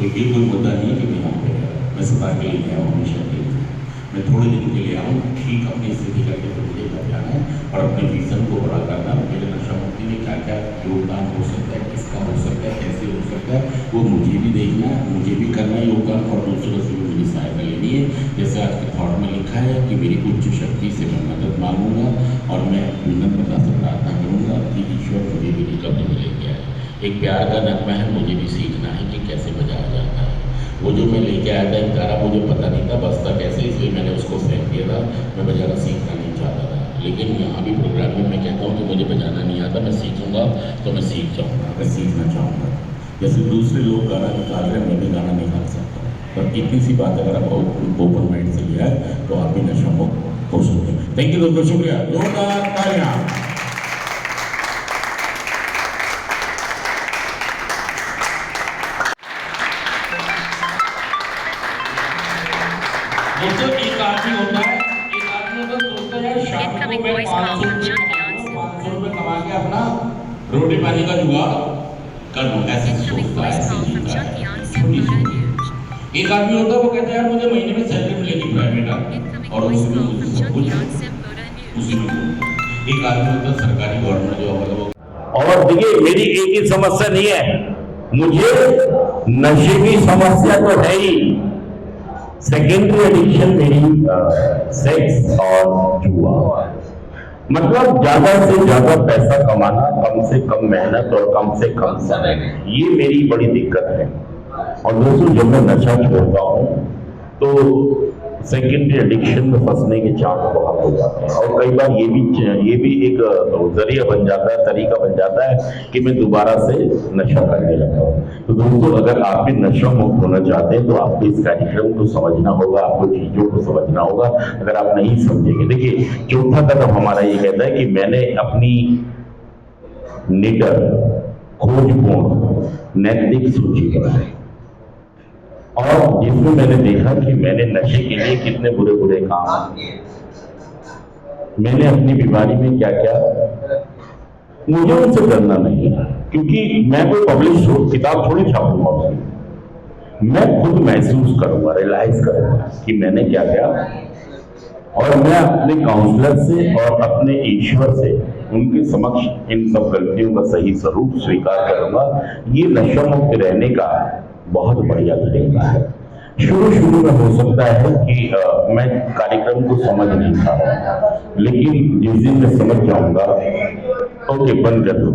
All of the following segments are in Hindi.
तो ये कोई मुद्दा नहीं है कि मैं यहाँ पे मैं सभा के लिए आया हूँ, हमेशा के लिए मैं थोड़े दिन के लिए आऊँ, ठीक अपनी स्थिति करके तो मुझे घर जाना है और अपने विजन को बड़ा करना है। मेरे नशा मुक्ति में क्या क्या योगदान हो सकता है, किसका हो सकता है, कैसे हो सकता है, वो मुझे भी देखना है, मुझे भी करना है योगदान और दूसरों से भी मुझे सहायता लेनी है। जैसे आज के थॉट में लिखा है कि मेरी उच्च शक्ति से मैं मदद मांगूंगा और मैं विनम्रता से प्रार्थना करूँगा कि ईश्वर मुझे भी रिकवरी में लेके आए। एक प्यार का नगमा है, मुझे भी सीखना है कि कैसे बजाया जाता है। वो जो मैं लेके आया था एक तारा, मुझे पता नहीं था बजता कैसे, इसलिए मैंने उसको फेंक दिया था। मैं बजाना सीखना नहीं चाहता था, लेकिन यहाँ भी प्रोग्राम में मैं कहता हूँ कि मुझे बजाना नहीं आता, मैं सीखूंगा तो मैं सीख जाऊँगा, मैं सीखना चाहूँगा। जैसे दूसरे लोग गाना निकाल रहे हैं, मैं भी गाना निकाल सकता हूँ। पर इतनी सी बात अगर आप ओपन माइंड से लिया है तो आप भी नशा मुक्त हो सकते हैं। थैंक यू दोस्तों, शुक्रिया, जोरदार तालियां। दोस्तों एक आदमी होता है, एक आदमी होता है सोचता है शाम को मैं 500 रुपए कमा के अपना रोटी पानी का जुगाड़ कर लूँ, ऐसे सोचता है, ऐसे जीता है। छोटी छोटी एक आदमी होता है वो कहता है यार मुझे महीने में सैलरी मिलेगी प्राइवेट और उसमें मुझे सब कुछ उसी में। एक आदमी होता है सरकारी गवर्नमेंट जॉब। और देखिए मेरी एक ही समस्या नहीं है, मुझे नशे की समस्या तो है ही, सेकेंडरी एडिक्शन मेरी सेक्स और जुआ। मतलब ज्यादा से ज्यादा पैसा कमाना, कम से कम मेहनत और कम से कम समय, ये मेरी बड़ी दिक्कत है। और दोस्तों जब मैं नशा छोड़ता हूँ तो सेकेंडरी एडिक्शन में फंसने के चांस बहुत हो जाते हैं और कई बार ये भी एक जरिया बन जाता है, तरीका बन जाता है कि मैं दोबारा से नशा करने लगता हूँ। तो दोस्तों अगर आप भी नशा मुक्त होना चाहते हैं तो आपको इस कार्यक्रम को समझना होगा, आपको चीजों को समझना होगा। अगर आप नहीं समझेंगे, देखिए चौथा कदम हमारा ये कहता है कि मैंने अपनी निडर, खोजपूर्ण, नैतिक सूची बनाई और जिसमें मैंने देखा कि मैंने नशे के लिए कितने बुरे बुरे काम, मैंने अपनी बीमारी में क्या क्या, मुझे उनसे डरना नहीं है क्योंकि मैं कोई पब्लिश किताब थोड़ी छापूंगा उसमें। मैं खुद महसूस करूंगा, रियलाइज करूंगा कि मैंने क्या क्या, और मैं अपने काउंसलर से और अपने ईश्वर से उनके समक्ष इन सब गलतियों का सही स्वरूप स्वीकार करूंगा। ये नशा मुक्त रहने का बहुत बढ़िया तरीका है। शुरू में हो सकता है कि मैं कार्यक्रम को समझ नहीं पा रहा, लेकिन जिस दिन मैं समझ जाऊंगा, ओके बंद कर दो।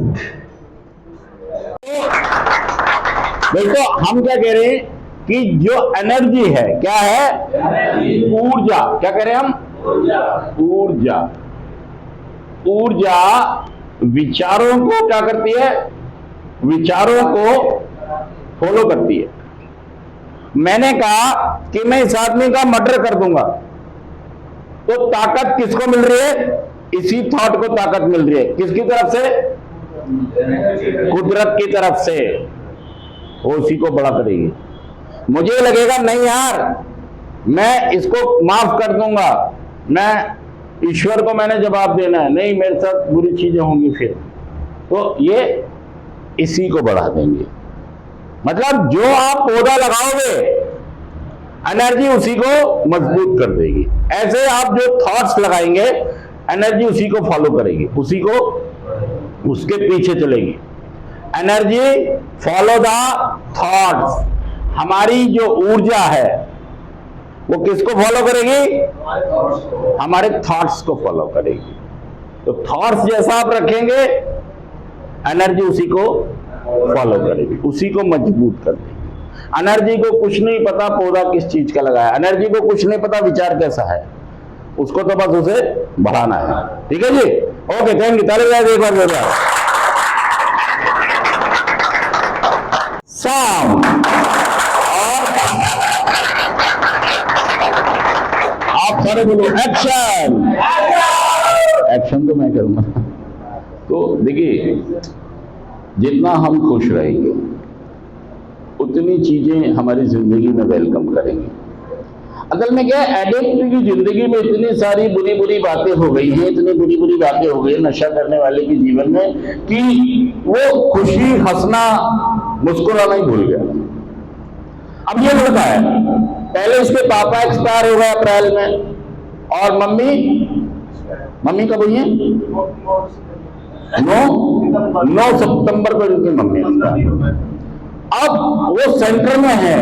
देखो हम क्या कह रहे हैं कि जो एनर्जी है, क्या है, ऊर्जा, क्या कह रहे हैं हम, ऊर्जा विचारों को क्या करती है, विचारों को फॉलो करती है। मैंने कहा कि मैं इस आदमी का मर्डर कर दूंगा, तो ताकत किसको मिल रही है, इसी थॉट को ताकत मिल रही है। किसकी तरफ से, कुदरत की तरफ से, वो उसी को बड़ा करेगी। मुझे लगेगा नहीं यार मैं इसको माफ कर दूंगा, मैं ईश्वर को मैंने जवाब देना है, नहीं मेरे साथ बुरी चीजें होंगी फिर, तो ये इसी को बढ़ा देंगे। मतलब जो आप पौधा लगाओगे एनर्जी उसी को मजबूत कर देगी। ऐसे आप जो थॉट्स लगाएंगे एनर्जी उसी को फॉलो करेगी, उसी को, उसके पीछे चलेगी। Energy follow the thoughts. हमारी जो ऊर्जा है वो किसको फॉलो करेगी, हमारे थॉट्स को फॉलो करेगी। तो थॉट्स जैसा आप रखेंगे एनर्जी उसी को फॉलो करेगी, उसी को मजबूत कर देगी। एनर्जी को कुछ नहीं पता पौधा किस चीज का लगाया, एनर्जी को कुछ नहीं पता विचार कैसा है, उसको तो बस उसे बढ़ाना है। ठीक है जी, ओके, थैंक यू। ताली बजाइए एक बार जोरदार। शाम और आप सारे बोलो एक्शन। एक्शन तो मैं करूंगा। तो देखिए जितना हम खुश रहेंगे उतनी चीजें हमारी जिंदगी में वेलकम करेंगी। असल में क्या है, एडिक्ट की जिंदगी में इतनी सारी बुरी बुरी बातें हो गई हैं, इतनी बुरी बुरी बातें हो गई नशा करने वाले के जीवन में कि वो खुशी, हंसना, मुस्कुराना ही भूल गया। अब ये लड़का है, पहले इसके पापा एक्सपायर हो गए अप्रैल में, और मम्मी कब हुई है? 9 सितंबर को इनकी मम्मी एक्सपायर। अब वो सेंटर में है,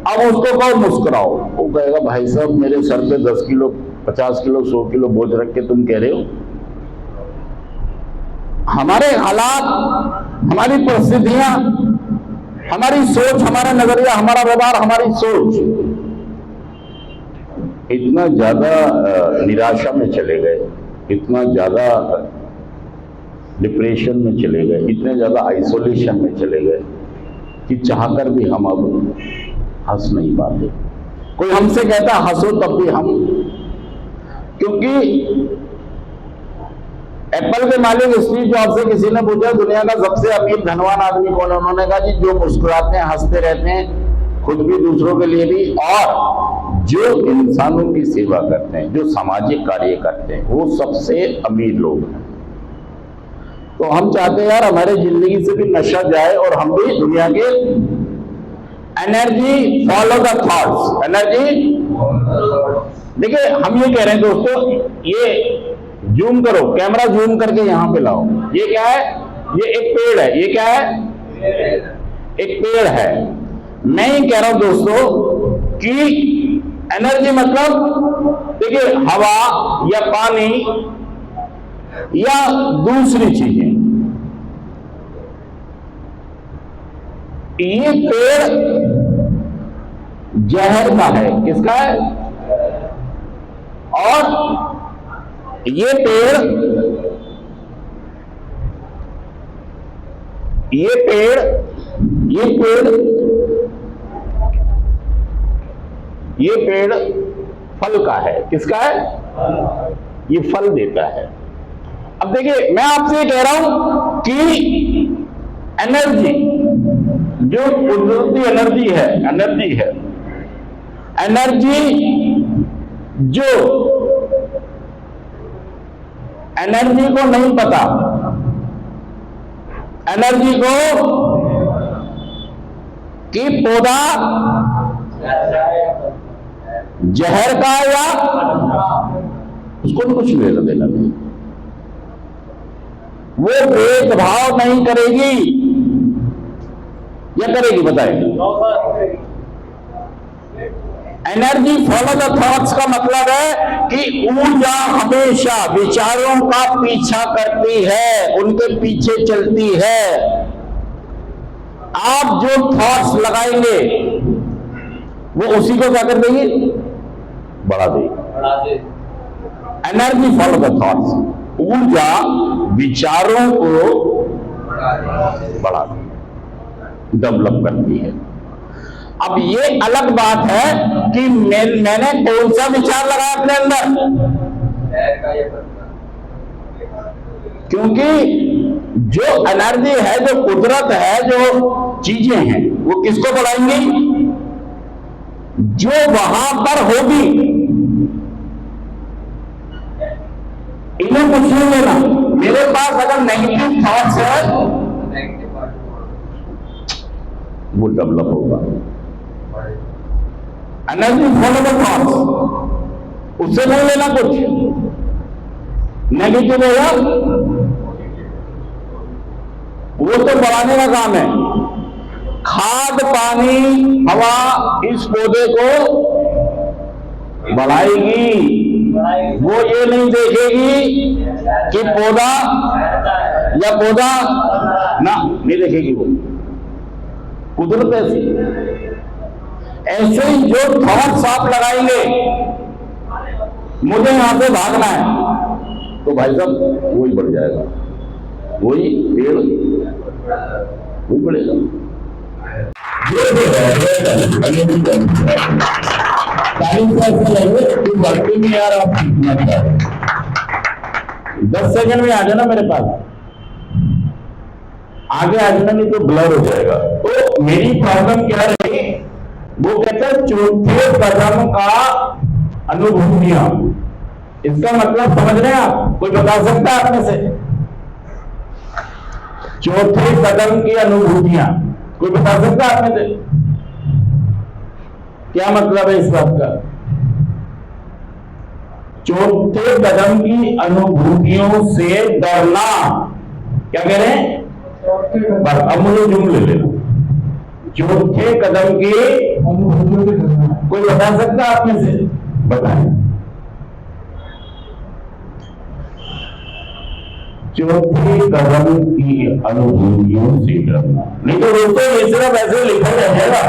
अब उसको कहो मुस्कुराओ, वो कहेगा भाई साहब मेरे सर पे 10 किलो 50 किलो 100 किलो बोझ रख के तुम कह रहे हो। हमारे हालात, हमारी परिस्थितियां, हमारी सोच, हमारा नजरिया, हमारा व्यवहार, हमारी सोच इतना ज्यादा निराशा में चले गए, इतना ज्यादा डिप्रेशन में चले गए, इतने ज्यादा आइसोलेशन में चले गए कि चाहकर भी हम अब हंस नहीं पाते। कोई हमसे कहता हंसो तब भी हम, क्योंकि एप्पल के मालिक स्टीव जॉब्स से किसी ने पूछा दुनिया का सबसे अमीर धनवान आदमी कौन है, उन्होंने कहा जी जो मुस्कुराते हैं, हंसते रहते हैं, खुद भी दूसरों के लिए भी, और जो इंसानों की सेवा करते हैं, जो सामाजिक कार्य करते हैं, वो सबसे अमीर लोग हैं। तो हम चाहते हैं यार हमारे जिंदगी से भी नशा जाए और हम भी दुनिया के energy follow the thoughts, energy. देखिए हम ये कह रहे हैं दोस्तों, ये जूम करो, कैमरा जूम करके यहां पे लाओ, ये क्या है? ये एक पेड़ है, ये क्या है? एक पेड़ है। मैं ये कह रहा हूं दोस्तों कि एनर्जी मतलब देखिए हवा या पानी या दूसरी चीजें, ये पेड़ जहर का है, किसका है? और ये पेड़ फल का है, किसका है? ये फल देता है। अब देखिए मैं आपसे ये कह रहा हूं कि एनर्जी जो कुदरती एनर्जी है, एनर्जी को नहीं पता, एनर्जी को कि पौधा जहर का या उसको कुछ लेना देना नहीं, वो भेदभाव नहीं करेगी या करेगी? बताएगी। एनर्जी फॉलो द थॉट्स का मतलब है कि ऊर्जा हमेशा विचारों का पीछा करती है, उनके पीछे चलती है। आप जो थॉट्स लगाएंगे वो उसी को क्या कर देगी? बढ़ा देगी। एनर्जी फॉलो द थॉट्स, ऊर्जा विचारों को बढ़ा डेवलप करती है। अब ये अलग बात है कि मैंने कौन सा विचार लगाया अपने अंदर, क्योंकि जो एनर्जी है, जो कुदरत है, जो चीजें हैं, वो किसको बढ़ाएंगी? जो वहां पर होगी। इन्हें कुछ नहीं लेना। मेरे पास अगर नेगेटिव थॉट्स है वो डेवलप होगा। एनर्जी फॉलो द थॉट्स, उससे नहीं लेना कुछ। नेगेटिव होगा वो तो बढ़ाने का काम है। खाद, पानी, हवा इस पौधे को बढ़ाएगी। वो ये नहीं देखेगी कि पौधा ना, नहीं देखेगी वो। कुदरत ऐसे ही जो थॉट्स आप लगाएंगे, मुझे यहां से भागना है, तो भाई साहब वही बढ़ जाएगा, वही पेड़ वही बढ़ेगा। बढ़ते में यार आप 10 सेकंड में आ जाना मेरे पास, आगे आ जाना, नहीं तो ब्लर हो जाएगा। तो मेरी प्रॉब्लम क्या रही, वो कहते हैं चौथे कदम का अनुभूतियां। इसका मतलब समझ रहे हैं आप? कोई बता सकता है आप में से? चौथे कदम की अनुभूतियां कोई बता सकता है आप में से? क्या मतलब है इस बात का? चौथे कदम की अनुभूतियों से डरना। क्या कह रहे हैं? बस अब मुझे जुमले ले लेना। चौथे कदम की अनुभूतियों से डरना। कोई बता सकता आप में से? बताएं। चौथे कदम की अनुभूतियों से डरना। नहीं तो दोस्तों ये सिर्फ ऐसे लिखा जाएगा।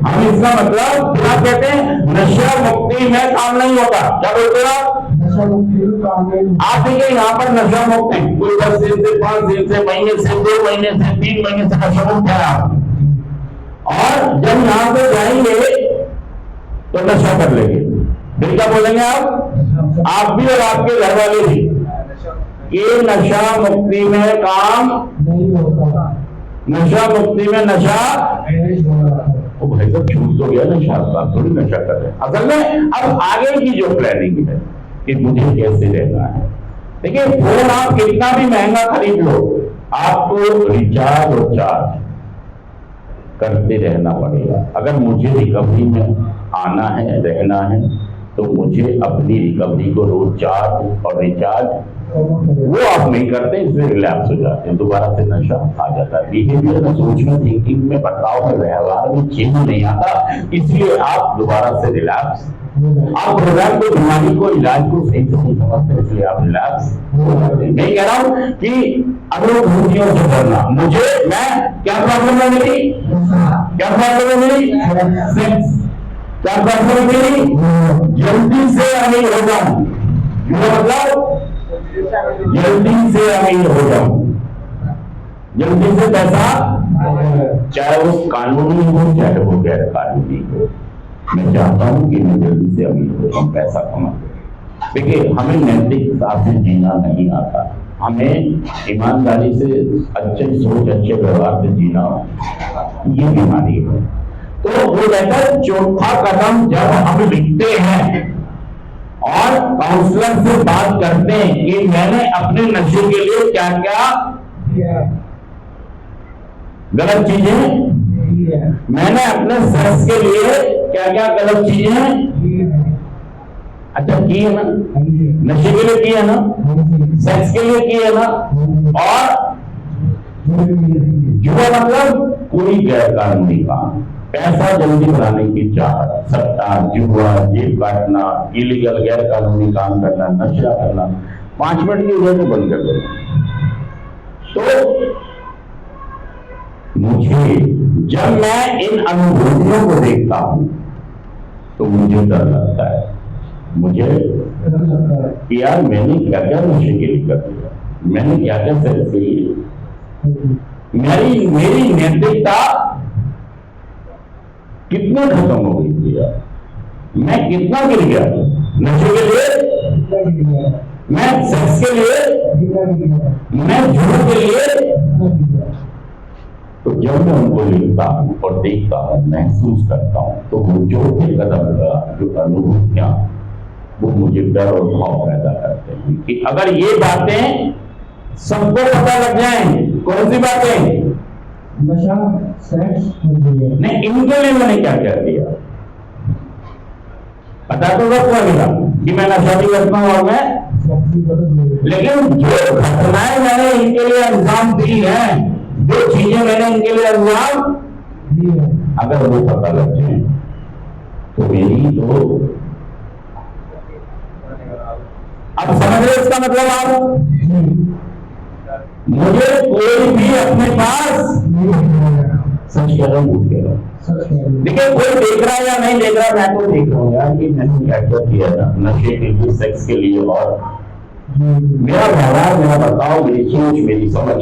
हम इसका मतलब क्या कहते हैं? नशा मुक्ति में काम नहीं होता। क्या बोलते हो आप? नशा मुक्ति में काम नहीं। आप देखिए यहाँ पर नशा मुक्ति कोई 10 दिन से 5 दिन से महीने से 2 महीने से 3 महीने से नशा मुक्त है आप, और जब यहाँ से जाएंगे तो नशा कर लेंगे। फिर क्या बोलेंगे आप भी और आपके घर वाले भी, ये नशा मुक्ति में काम नहीं होता। नशा मुक्ति में नशा वो भाई साहब छूट तो गया नशा, आप थोड़ी नशा कर रहे हैं। असल में अब आगे की जो प्लानिंग है कि मुझे कैसे रहना है। देखिए फोन आप कितना भी महंगा खरीद लो, आपको रिचार्ज और चार्ज करते रहना पड़ेगा। अगर मुझे रिकवरी में आना है, रहना है, तो मुझे अपनी रिकवरी को रोज चार्ज और रिचार्ज वो आप नहीं करते, इसमें रिलैप्स हो जाते हैं, दोबारा से नशा आ जाता है। बिहेवियर में, सोच में, थिंकिंग में, बदलाव में, व्यवहार में चेंज नहीं आता, इसलिए आप दोबारा से रिलैप्स। आप प्रोग्राम को, बीमारी को, इलाज को सही से नहीं समझते, इसलिए आप रिलैप्स। मैं कह रहा हूं कि अनुभूतियों से डरना। मुझे, मैं क्या प्रॉब्लम है मेरी? क्या प्रॉब्लम है मेरी? सेक्स। क्या प्रॉब्लम है मेरी? जल्दी से अमीर हो जाऊं, मतलब जल्दी से अमीर हो जाऊं, जल्दी से पैसा, चाहे वो कानूनी हो चाहे वो गैर कानूनी हो। मैं चाहता हूं कि मैं जल्दी से अमीर हो जाऊं, पैसा कमा। देखिए हमें नैतिक हिसाब से जीना नहीं आता, हमें ईमानदारी से, अच्छे सोच, अच्छे व्यवहार से जीना, ये बीमारी है। तो वो कहता चौथा कदम जब हम लिखते हैं और काउंसलर से बात करते हैं कि मैंने अपने नशे के लिए क्या क्या गलत चीजें, मैंने अपने सेक्स के लिए क्या क्या गलत चीजें अच्छा की है ना, नशे के लिए की है ना, सेक्स के लिए की है ना, और जुआ मतलब कोई गैर कानूनी काम, पैसा जल्दी बनाने की चाहत, सट्टा, जुआ, जेब काटना, इलीगल गैर कानूनी काम करना, नशा करना, 5 मिनट की वजह से बंद कर दो। तो मुझे, जब मैं इन अनुभूतियों को देखता हूं तो मुझे डर लगता है। मुझे कि यार मैंने क्या क्या नशे के लिए कर दिया, मैंने क्या क्या सेक्स के लिए, मेरी नैतिकता कितने खत्म हो गई थी यार, मैं कितना गिर गया नशे के लिए, मैं सेक्स के लिए, मैं जुआ के लिए। तो जब मैं उनको लिखता हूं और देखता हूं, महसूस करता हूं, तो वो चौथे कदम का जो अनुभूतियां, वो मुझे डर और भाव पैदा करते हैं कि अगर ये बातें सबको पता लग जाएं, कौन सी बातें, नशा, सेक्स, नहीं, इनके लिए मैंने क्या क्या किया, पता तो सबको मिला कि मैं नशा भी करता हूं और मैं, लेकिन जो घटनाएं मैंने इनके लिए अंजाम दी है, जो चीजें मैंने इनके लिए अंजाम दी है, अगर वो पता लग जाए तो मेरी तो, अब समझ रहे इसका मतलब आप, मुझे कोई भी अपने पास, सच कह रहा हूं, कह रहा हूं, देखिए कोई देख रहा है या नहीं देख रहा, मैं तो देख रहा हूं यार कि मैंने क्या क्या किया था नशे के लिए, सेक्स के लिए, और मेरा व्यवहार, मेरा बर्ताव, मेरी सोच, मेरी समझ